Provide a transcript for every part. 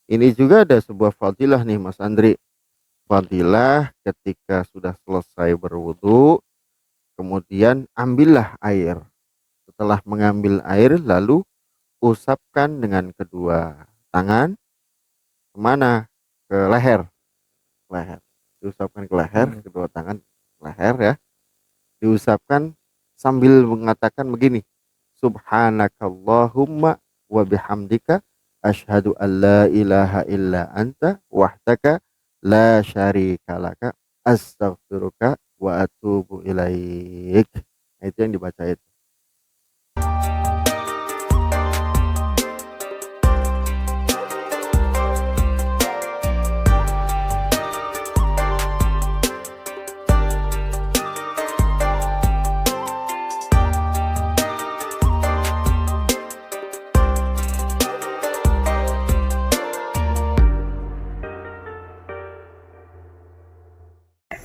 Ini juga ada sebuah fadilah nih Mas Andri. Fadilah ketika sudah selesai berwudu, kemudian ambillah air. Setelah mengambil air, lalu usapkan dengan kedua tangan kemana? Ke leher, leher. Diusapkan ke leher, kedua tangan leher ya. Diusapkan sambil mengatakan begini, Subhanakallahumma wa bihamdika asyhadu an la ilaha illa anta wahdaka la syarika laka astaghfiruka wa atubu ilaik. Nah, itu yang dibaca itu.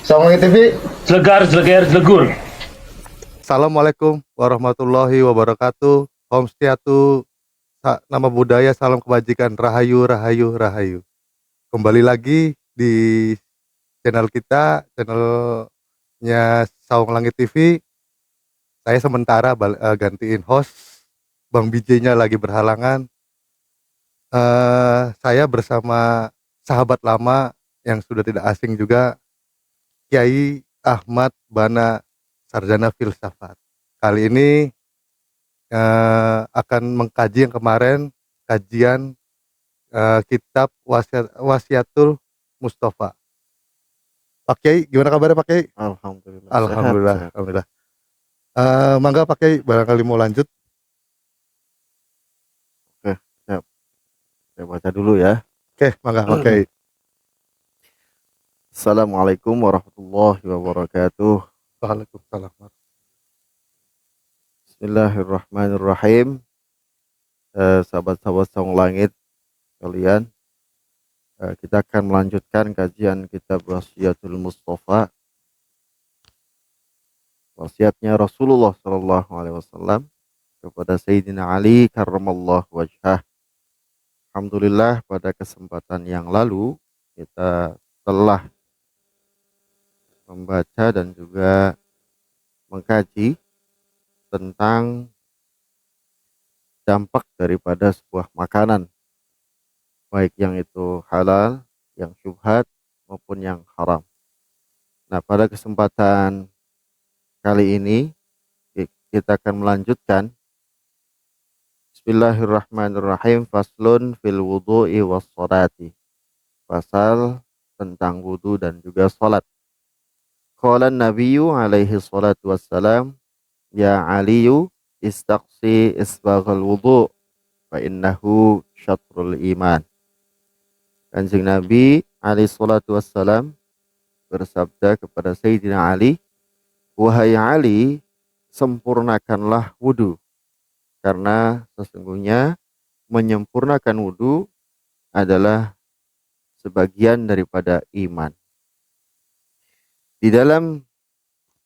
Sama TV. Jelegar, jeleger, jelegur. Assalamualaikum warahmatullahi wabarakatuh. Om Setiatu, nama budaya, salam kebajikan, rahayu, rahayu, rahayu. Kembali lagi di channel kita, channelnya Saung Langit TV. Saya sementara gantiin host, Bang BJ-nya lagi berhalangan. Saya bersama sahabat lama yang sudah tidak asing juga, Kiai Ahmad Bana, Sarjana Filsafat. Kali ini akan mengkaji yang kemarin, kajian kitab Wasiatul Mustafa. Pak Kiai, gimana kabarnya Pak Kiai? Alhamdulillah sehat, Alhamdulillah, sehat. alhamdulillah. Mangga Pak Kiai, barangkali mau lanjut. Oke, siap. Saya baca dulu ya. Oke, mangga Pak Kiai. Assalamualaikum warahmatullahi wabarakatuh. Waalaikumsalam. Bismillahirrahmanirrahim. Sahabat-sahabat Saung Langit kalian, kita akan melanjutkan kajian kitab Wasiatul Mustafa, wasiatnya Rasulullah Shallallahu Alaihi Wasallam kepada Sayyidina Ali karramallahu wajhah. Alhamdulillah, pada kesempatan yang lalu kita telah membaca dan juga mengkaji tentang dampak daripada sebuah makanan, baik yang itu halal, yang syubhat, maupun yang haram. Nah, pada kesempatan kali ini kita akan melanjutkan. Bismillahirrahmanirrahim. Faslun fil wudu'i was salati. Pasal tentang wudu dan juga salat. Qala Nabiyyu alaihi salatu wassalam, ya Aliyu istaqsi isbaghal wudu' fa innahu syatrul iman. Kanjeng Nabi alaihi salatu wassalam bersabda kepada Sayyidina Ali, wahai Ali, sempurnakanlah wudu, karena sesungguhnya menyempurnakan wudu adalah sebagian daripada iman. Di dalam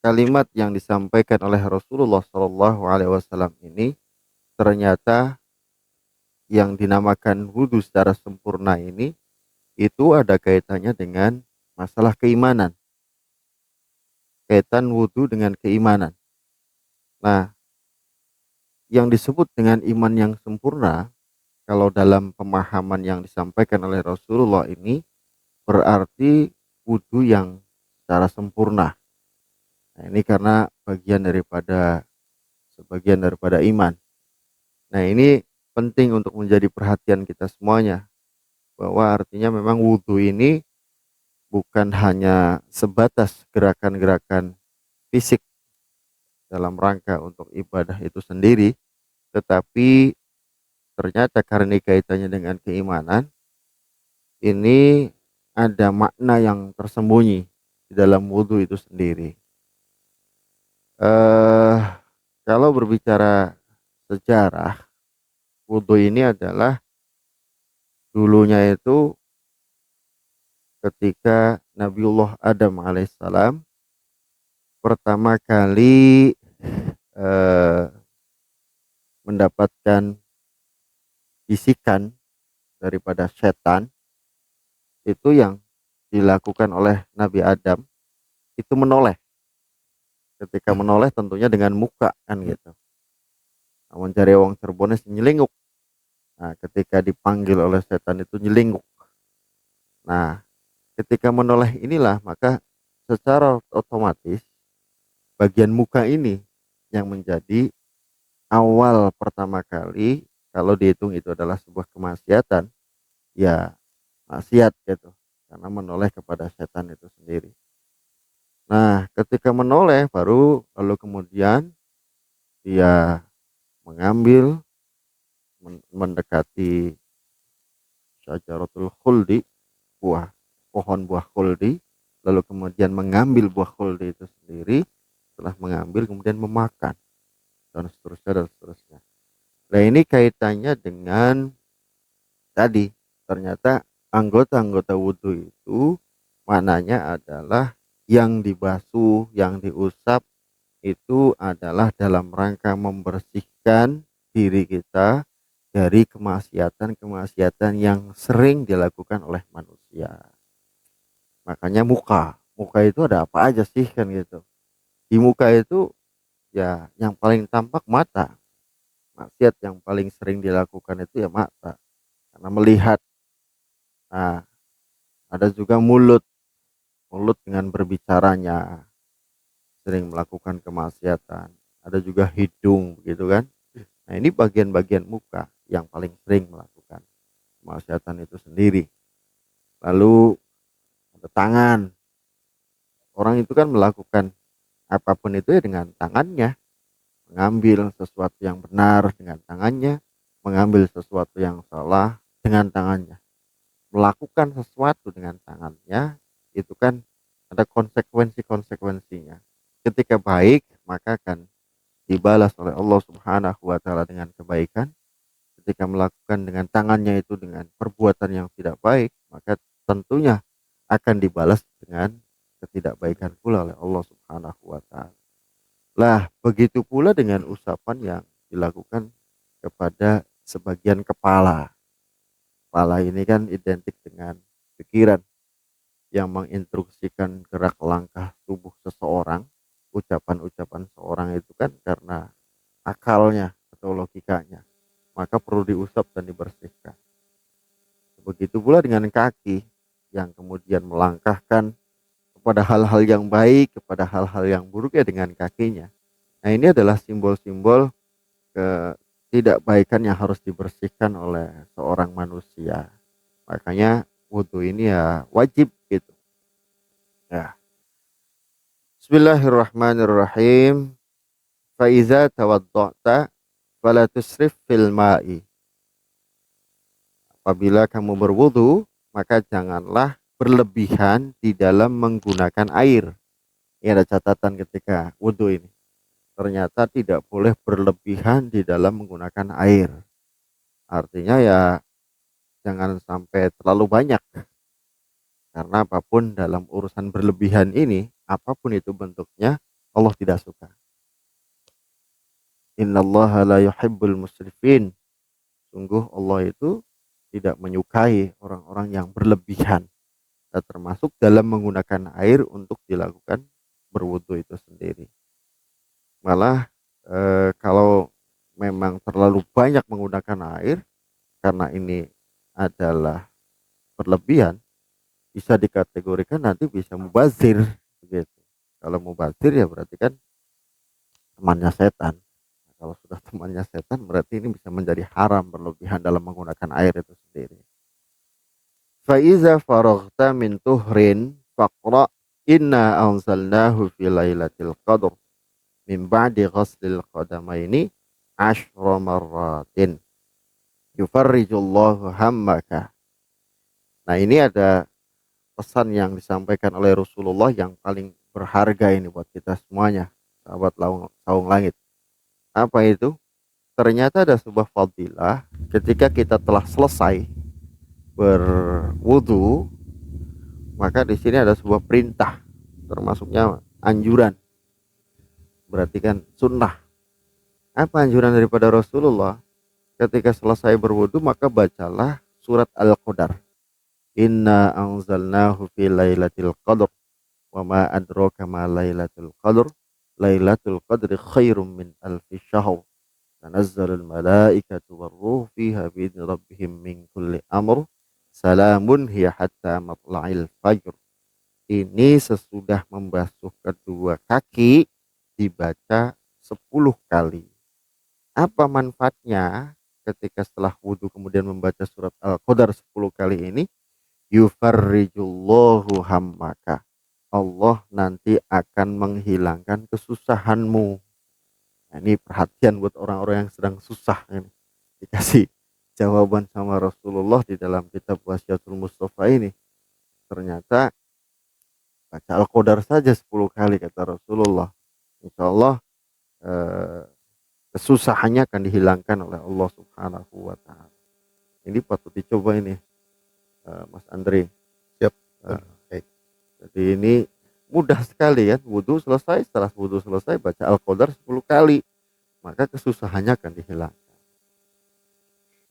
kalimat yang disampaikan oleh Rasulullah Shallallahu Alaihi Wasallam ini, ternyata yang dinamakan wudu secara sempurna ini itu ada kaitannya dengan masalah keimanan. Kaitan wudu dengan keimanan. Nah, yang disebut dengan iman yang sempurna, kalau dalam pemahaman yang disampaikan oleh Rasulullah ini, berarti wudu yang secara sempurna. Nah, ini karena sebagian daripada iman. Nah, ini penting untuk menjadi perhatian kita semuanya, bahwa artinya memang wudu ini bukan hanya sebatas gerakan-gerakan fisik dalam rangka untuk ibadah itu sendiri, tetapi ternyata karena kaitannya dengan keimanan, ini ada makna yang tersembunyi di dalam wudu itu sendiri. Kalau berbicara sejarah, wudu ini adalah dulunya itu ketika Nabiullah Adam alaihissalam pertama kali mendapatkan bisikan daripada setan itu yang dilakukan oleh Nabi Adam itu menoleh. Ketika menoleh tentunya dengan muka kan gitu. Namun jare wong Cirebon nyelinguk. Nah, ketika dipanggil oleh setan itu nyelinguk. Nah, ketika menoleh inilah maka secara otomatis bagian muka ini yang menjadi awal pertama kali kalau dihitung itu adalah sebuah kemaksiatan, ya maksiat gitu. Karena menoleh kepada setan itu sendiri. Nah, ketika menoleh baru lalu kemudian dia mengambil mendekati syajaratul khuldi, buah pohon buah khuldi, lalu kemudian mengambil buah khuldi itu sendiri, setelah mengambil kemudian memakan dan seterusnya dan seterusnya. Nah, ini kaitannya dengan tadi ternyata anggota-anggota wudhu itu maknanya adalah yang dibasuh, yang diusap itu adalah dalam rangka membersihkan diri kita dari kemaksiatan-kemaksiatan yang sering dilakukan oleh manusia. Makanya muka itu ada apa aja sih kan gitu. Di muka itu ya yang paling tampak mata. Maksiat yang paling sering dilakukan itu ya mata. Karena melihat. Nah, ada juga mulut. Mulut dengan berbicaranya sering melakukan kemaksiatan. Ada juga hidung begitu kan. Nah, ini bagian-bagian muka yang paling sering melakukan kemaksiatan itu sendiri. Lalu ada tangan. Orang itu kan melakukan apapun itu ya dengan tangannya. Mengambil sesuatu yang benar dengan tangannya, mengambil sesuatu yang salah dengan tangannya. Melakukan sesuatu dengan tangannya itu kan ada konsekuensi-konsekuensinya. Ketika baik maka akan dibalas oleh Allah Subhanahu wa taala dengan kebaikan. Ketika melakukan dengan tangannya itu dengan perbuatan yang tidak baik, maka tentunya akan dibalas dengan ketidakbaikan pula oleh Allah Subhanahu wa taala. Lah, begitu pula dengan usapan yang dilakukan kepada sebagian kepala. Kepala ini kan identik dengan pikiran yang menginstruksikan gerak langkah tubuh seseorang. Ucapan-ucapan seorang itu kan karena akalnya atau logikanya. Maka perlu diusap dan dibersihkan. Begitu pula dengan kaki yang kemudian melangkahkan kepada hal-hal yang baik, kepada hal-hal yang buruk ya dengan kakinya. Nah, ini adalah simbol-simbol ketidakbaikan yang harus dibersihkan oleh seorang manusia. Makanya wudhu ini ya wajib gitu. Ya. Bismillahirrahmanirrahim. Faiza tawadda'ta fala tusrif fil ma'i. Apabila kamu berwudu, maka janganlah berlebihan di dalam menggunakan air. Ini ada catatan ketika wudu ini. Ternyata tidak boleh berlebihan di dalam menggunakan air. Artinya ya jangan sampai terlalu banyak. Karena apapun dalam urusan berlebihan ini, apapun itu bentuknya, Allah tidak suka. Innallaha la yuhibbul musrifin. Sungguh Allah itu tidak menyukai orang-orang yang berlebihan. Dan termasuk dalam menggunakan air untuk dilakukan berwudu itu sendiri. Malah kalau memang terlalu banyak menggunakan air karena ini adalah berlebihan, bisa dikategorikan nanti bisa mubazir begitu. Kalau mubazir ya berarti kan temannya setan. Nah, kalau sudah temannya setan berarti ini bisa menjadi haram berlebihan dalam menggunakan air itu sendiri. Faiza faraghta min tuhrin faqra inna anzalnahu fi lailatul qadr min ba'di ghaslil qadamaini ashra marratin yufarrijullahu hammaka. Nah, ini ada pesan yang disampaikan oleh Rasulullah yang paling berharga ini buat kita semuanya, sahabat saung langit. Apa itu? Ternyata ada sebuah fadilah ketika kita telah selesai berwudu, maka di sini ada sebuah perintah, termasuknya anjuran. Berarti kan sunnah. Apa anjuran daripada Rasulullah? Ketika selesai berwudu maka bacalah surat Al-Qadar. Inna anzalnahu fi lailatul qadr wa ma adraka ma lailatul qadr. Lailatul qadri khairum min alfi syahr. Tanazzalul malaikatu warruh fiha biidzni rabbihim min kulli amr. Salamun hiya hatta matla'il fajr. Ini sesudah membasuh kedua kaki dibaca 10 kali. Apa manfaatnya ketika setelah wudhu kemudian membaca surat Al-Qadar 10 kali ini? Yufarrijullahu hammaka. Allah nanti akan menghilangkan kesusahanmu. Nah, ini perhatian buat orang-orang yang sedang susah ini. Dikasih jawaban sama Rasulullah di dalam kitab Wasyatul Mustafa ini. Ternyata baca Al-Qadar saja 10 kali kata Rasulullah. Insya Allah kesusahannya akan dihilangkan oleh Allah Subhanahu wa Ta'ala. Ini patut dicoba ini, Mas Andre. Siap. Baik. Jadi ini mudah sekali ya, wudhu selesai, setelah wudhu selesai baca Al-Qadar 10 kali, maka kesusahannya akan dihilangkan.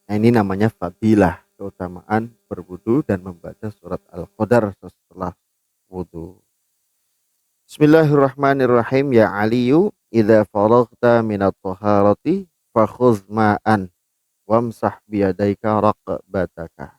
Nah, ini namanya fadilah, keutamaan berwudhu dan membaca surat Al-Qadar setelah wudhu. Bismillahirrahmanirrahim. Ya Aliyu, idza faraghta minat taharati fakhudh ma'an wamsah biyadaika raqbataka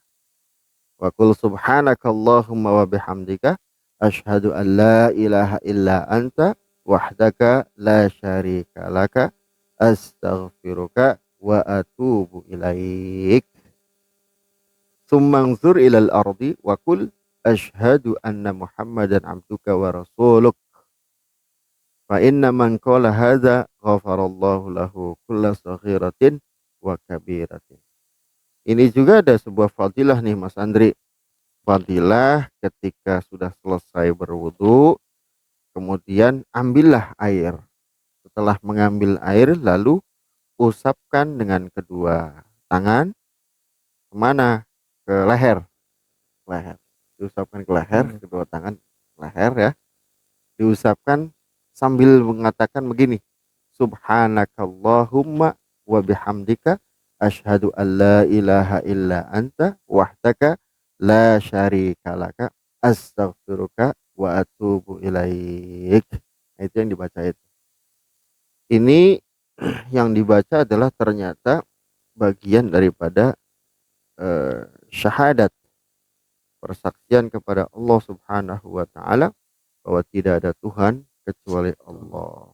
wa qul subhanakallahumma wa bihamdika asyhadu an la ilaha illa anta wahdaka la syarika laka astaghfiruka wa atubu ilaik. Tsumma anzur ilal ardi wa qul asyhadu anna muhammadan abduka wa rasuluk fa inna man qala hadza ghafarallahu lahu kulla saghiratin wa kabiratin. Ini juga ada sebuah fadilah nih Mas Andri. Fadilah ketika sudah selesai berwudu, kemudian ambillah air. Setelah mengambil air, lalu usapkan dengan kedua tangan kemana? Ke leher. Leher. Diusapkan ke leher, kedua tangan leher ya. Diusapkan sambil mengatakan begini. Subhanakallahumma wa bihamdika asyhadu an la ilaha illa anta wahdaka la syarika laka astaghfiruka wa atubu ilaik. Nah, itu yang dibaca itu. Ini yang dibaca adalah ternyata bagian daripada syahadat, persaksian kepada Allah Subhanahu wa Ta'ala bahwa tidak ada Tuhan kecuali Allah,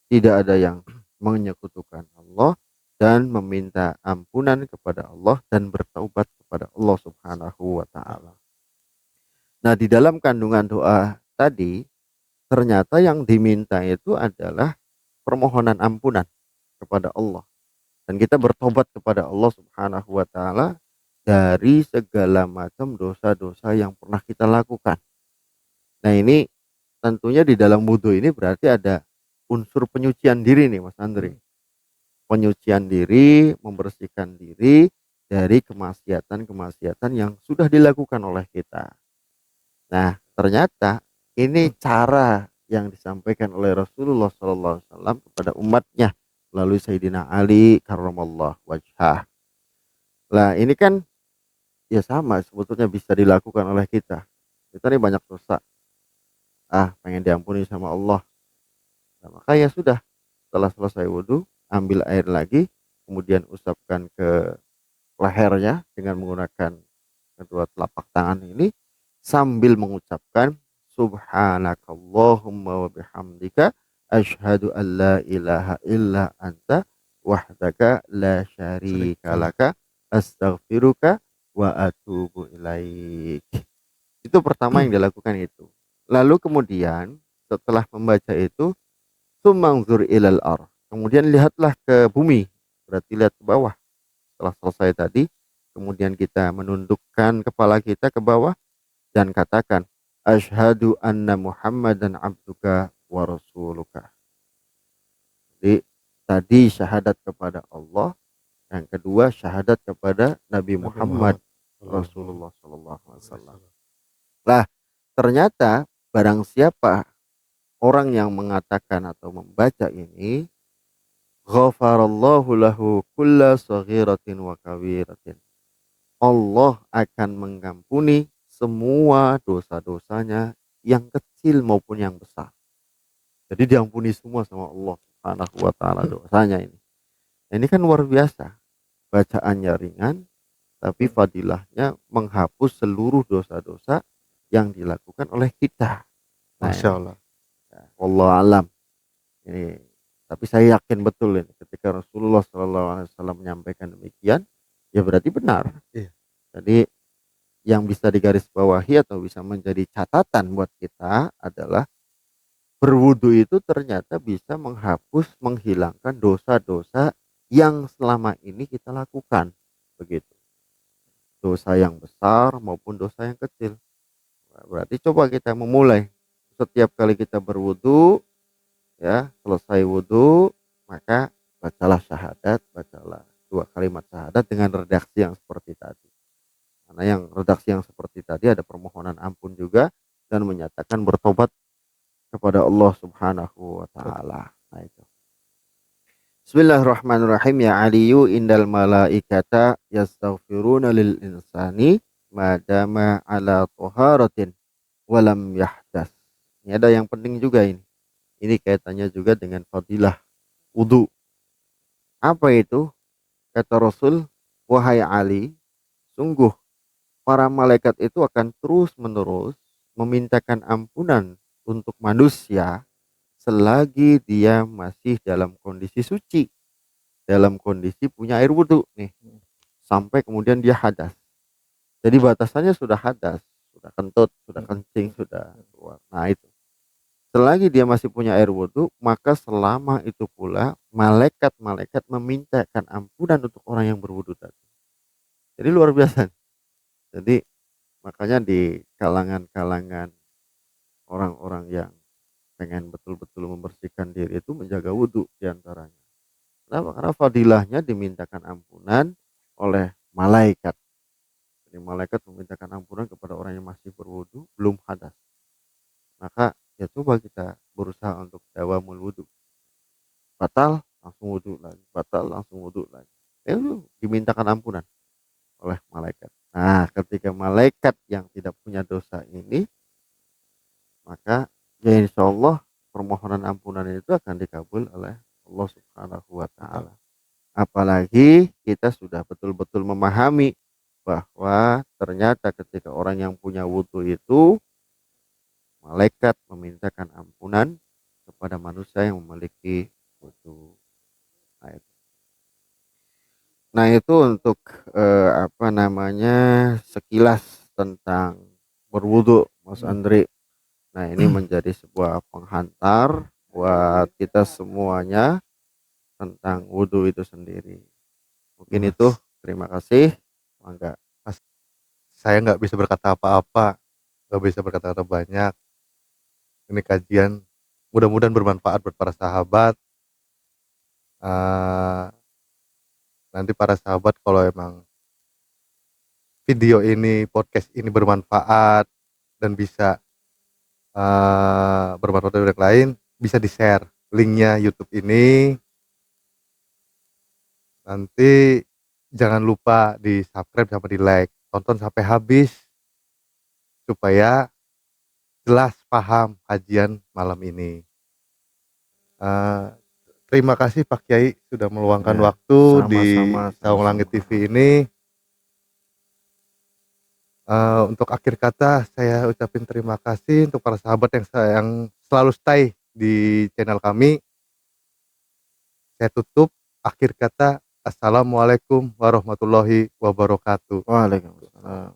tidak ada yang menyekutukan Allah, dan meminta ampunan kepada Allah dan bertaubat kepada Allah Subhanahu wa Ta'ala. Nah, di dalam kandungan doa tadi ternyata yang diminta itu adalah permohonan ampunan kepada Allah, dan kita bertobat kepada Allah Subhanahu wa Ta'ala dari segala macam dosa-dosa yang pernah kita lakukan. Nah, ini tentunya di dalam wudhu ini berarti ada unsur penyucian diri nih Mas Andri. Penyucian diri, membersihkan diri dari kemaksiatan-kemaksiatan yang sudah dilakukan oleh kita. Nah, ternyata ini cara yang disampaikan oleh Rasulullah SAW kepada umatnya melalui Sayyidina Ali karramallahu wajhah. Lah, ini kan ya sama sebetulnya bisa dilakukan oleh kita. Kita ini banyak dosa. Pengen diampuni sama Allah. Nah, maka ya sudah, setelah selesai wudhu, ambil air lagi, kemudian usapkan ke lehernya dengan menggunakan kedua telapak tangan ini sambil mengucapkan subhanakallahumma wa bihamdika asyhadu an la ilaha illa anta wahdaka la syarika laka astaghfiruka wa atubu ilaik. Itu pertama yang dilakukan itu. Lalu kemudian setelah membaca itu sumangzur ilal ar. Kemudian lihatlah ke bumi, berarti lihat ke bawah. Setelah selesai tadi, kemudian kita menundukkan kepala kita ke bawah dan katakan asyhadu anna muhammadan abduka wa rasuluka. Jadi tadi syahadat kepada Allah, yang kedua syahadat kepada Nabi Muhammad Rasulullah SAW. Lah, ternyata barang siapa orang yang mengatakan atau membaca ini, ghafarallahu lahu kulla saghiratin wa kabiratin. Allah akan mengampuni semua dosa-dosanya yang kecil maupun yang besar. Jadi diampuni semua sama Allah Subhanahu wa taala dosanya ini. Nah, ini kan luar biasa. Bacaannya ringan tapi fadilahnya menghapus seluruh dosa-dosa yang dilakukan oleh kita. Nah, Masya ini, Allah. ya, wallahu alam. Ini tapi saya yakin betul ini ketika Rasulullah SAW menyampaikan demikian, ya berarti benar. Iya. Jadi yang bisa digarisbawahi atau bisa menjadi catatan buat kita adalah berwudu itu ternyata bisa menghapus, menghilangkan dosa-dosa yang selama ini kita lakukan. Begitu. Dosa yang besar maupun dosa yang kecil. Nah, berarti coba kita memulai setiap kali kita berwudu, ya selesai wudu, maka bacalah syahadat, bacalah 2 kalimat syahadat dengan redaksi yang seperti tadi. Karena yang redaksi yang seperti tadi ada permohonan ampun juga dan menyatakan bertobat kepada Allah Subhanahu wa taala. Nah, itu. Bismillahirrahmanirrahim. Ya aliyu indal malaikata yastaghfiruna lil insani madama ala taharatin walam yahdas. Ini ada yang penting juga ini. Ini kaitannya juga dengan fadilah wudu. Apa itu? Kata Rasul, wahai Ali, sungguh para malaikat itu akan terus-menerus memintakan ampunan untuk manusia selagi dia masih dalam kondisi suci, dalam kondisi punya air wudhu nih, sampai kemudian dia hadas. Jadi batasannya sudah hadas, sudah kentut, sudah kencing, sudah keluar. Nah itu. Selagi dia masih punya air wudhu, maka selama itu pula malaikat-malaikat memintakan ampunan untuk orang yang berwudhu tadi. Jadi luar biasa. Jadi makanya di kalangan-kalangan orang-orang yang pengen betul-betul membersihkan diri itu menjaga wudhu diantaranya. Kenapa? Karena fadilahnya dimintakan ampunan oleh malaikat. Jadi malaikat memintakan ampunan kepada orang yang masih berwudhu belum hadas. Maka ya coba kita berusaha untuk dawamul wudhu. Batal langsung wudhu lagi, batal langsung wudhu lagi. Itu dimintakan ampunan oleh malaikat. Nah, ketika malaikat yang tidak punya dosa ini, maka ya insya Allah permohonan ampunan itu akan dikabul oleh Allah Subhanahu wa taala. Apalagi kita sudah betul-betul memahami bahwa ternyata ketika orang yang punya wudhu itu malaikat memintakan ampunan kepada manusia yang memiliki wudhu. Nah itu untuk sekilas tentang berwudhu, Mas Andri. Nah ini menjadi sebuah penghantar buat kita semuanya tentang wudhu itu sendiri. Mungkin itu. Terima kasih. Mangga. Saya nggak bisa berkata apa-apa, nggak bisa berkata-kata banyak. Ini kajian mudah-mudahan bermanfaat buat para sahabat. Nanti para sahabat kalau emang video ini, podcast ini bermanfaat dan bisa bermanfaat dari orang lain, bisa di-share linknya YouTube ini. Nanti jangan lupa di subscribe sama di like, tonton sampai habis supaya jelas paham kajian malam ini. Terima kasih Pak Kiai sudah meluangkan Ya, waktu di sama-sama. Saung Langit TV ini. Untuk akhir kata saya ucapin terima kasih untuk para sahabat yang selalu stay di channel kami. Saya tutup akhir kata, assalamualaikum warahmatullahi wabarakatuh. Waalaikumsalam.